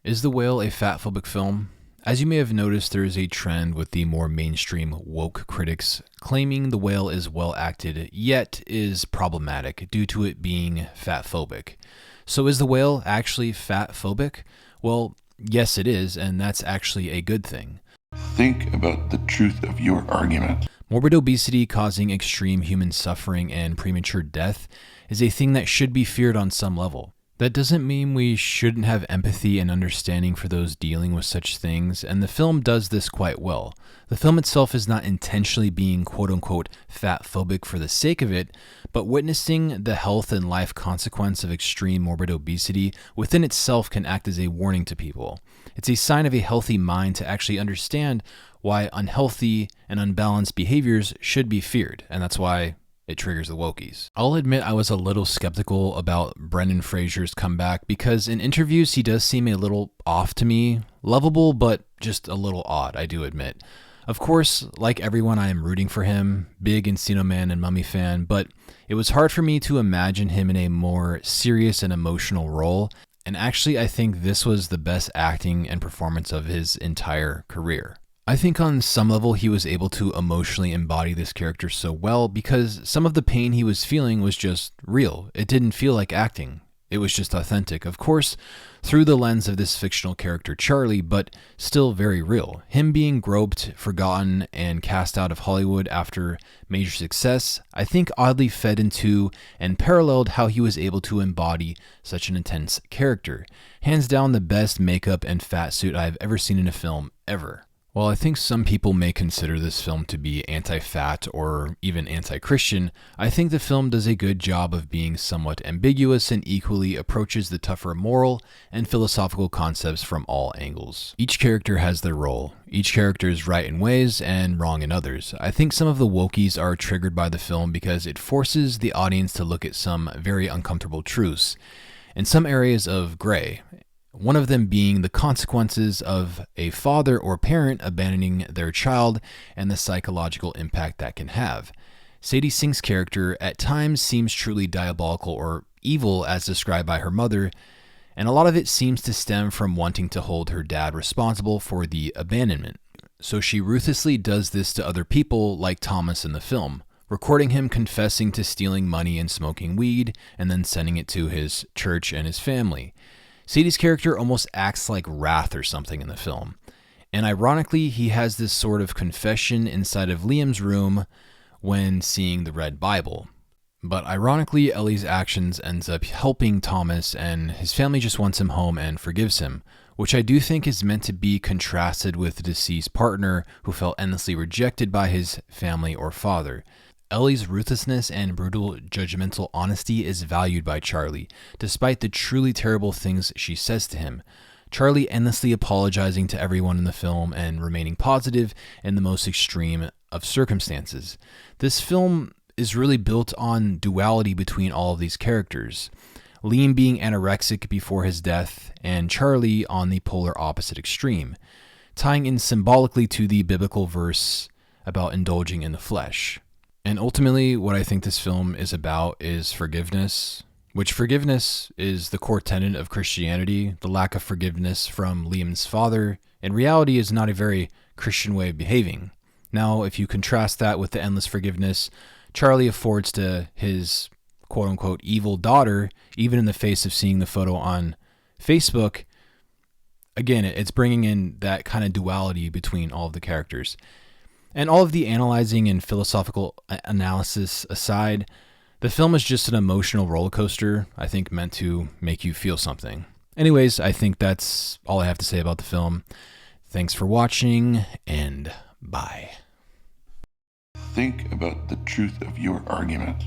Is The Whale a fat-phobic film? As you may have noticed, there is a trend with the more mainstream woke critics claiming The Whale is well acted, yet is problematic due to it being fat-phobic. So is The Whale actually fat-phobic? Well, yes it is, and that's actually a good thing. Think about the truth of your argument. Morbid obesity causing extreme human suffering and premature death is a thing that should be feared on some level. That doesn't mean we shouldn't have empathy and understanding for those dealing with such things, and the film does this quite well. The film itself is not intentionally being quote-unquote fat-phobic for the sake of it, but witnessing the health and life consequence of extreme morbid obesity within itself can act as a warning to people. It's a sign of a healthy mind to actually understand why unhealthy and unbalanced behaviors should be feared, and that's why it triggers the wokies. I'll admit I was a little skeptical about Brendan Fraser's comeback because in interviews he does seem a little off to me. Lovable, but just a little odd, I do admit. Of course, like everyone, I am rooting for him, big Encino Man and Mummy fan, but it was hard for me to imagine him in a more serious and emotional role, and actually I think this was the best acting and performance of his entire career. I think on some level he was able to emotionally embody this character so well because some of the pain he was feeling was just real. It didn't feel like acting. It was just authentic. Of course, through the lens of this fictional character Charlie, but still very real. Him being groped, forgotten, and cast out of Hollywood after major success, I think oddly fed into and paralleled how he was able to embody such an intense character. Hands down the best makeup and fat suit I've ever seen in a film, ever. While I think some people may consider this film to be anti-fat or even anti-Christian, I think the film does a good job of being somewhat ambiguous and equally approaches the tougher moral and philosophical concepts from all angles. Each character has their role. Each character is right in ways and wrong in others. I think some of the wokies are triggered by the film because it forces the audience to look at some very uncomfortable truths and some areas of gray. One of them being the consequences of a father or parent abandoning their child and the psychological impact that can have. Sadie Sink's character at times seems truly diabolical or evil as described by her mother, and a lot of it seems to stem from wanting to hold her dad responsible for the abandonment. So she ruthlessly does this to other people like Thomas in the film, recording him confessing to stealing money and smoking weed and then sending it to his church and his family. Sadie's character almost acts like Wrath or something in the film. And ironically, he has this sort of confession inside of Liam's room when seeing the Red Bible. But ironically, Ellie's actions ends up helping Thomas and his family just wants him home and forgives him, which I do think is meant to be contrasted with the deceased partner who felt endlessly rejected by his family or father. Ellie's ruthlessness and brutal judgmental honesty is valued by Charlie, despite the truly terrible things she says to him. Charlie endlessly apologizing to everyone in the film and remaining positive in the most extreme of circumstances. This film is really built on duality between all of these characters. Liam being anorexic before his death, and Charlie on the polar opposite extreme, tying in symbolically to the biblical verse about indulging in the flesh. And ultimately, what I think this film is about is forgiveness, which forgiveness is the core tenet of Christianity. The lack of forgiveness from Liam's father, in reality, is not a very Christian way of behaving. Now, if you contrast that with the endless forgiveness Charlie affords to his quote-unquote evil daughter, even in the face of seeing the photo on Facebook, again, it's bringing in that kind of duality between all of the characters. And all of the analyzing and philosophical analysis aside, the film is just an emotional roller coaster, I think meant to make you feel something. Anyways, I think that's all I have to say about the film. Thanks for watching, and bye. Think about the truth of your argument.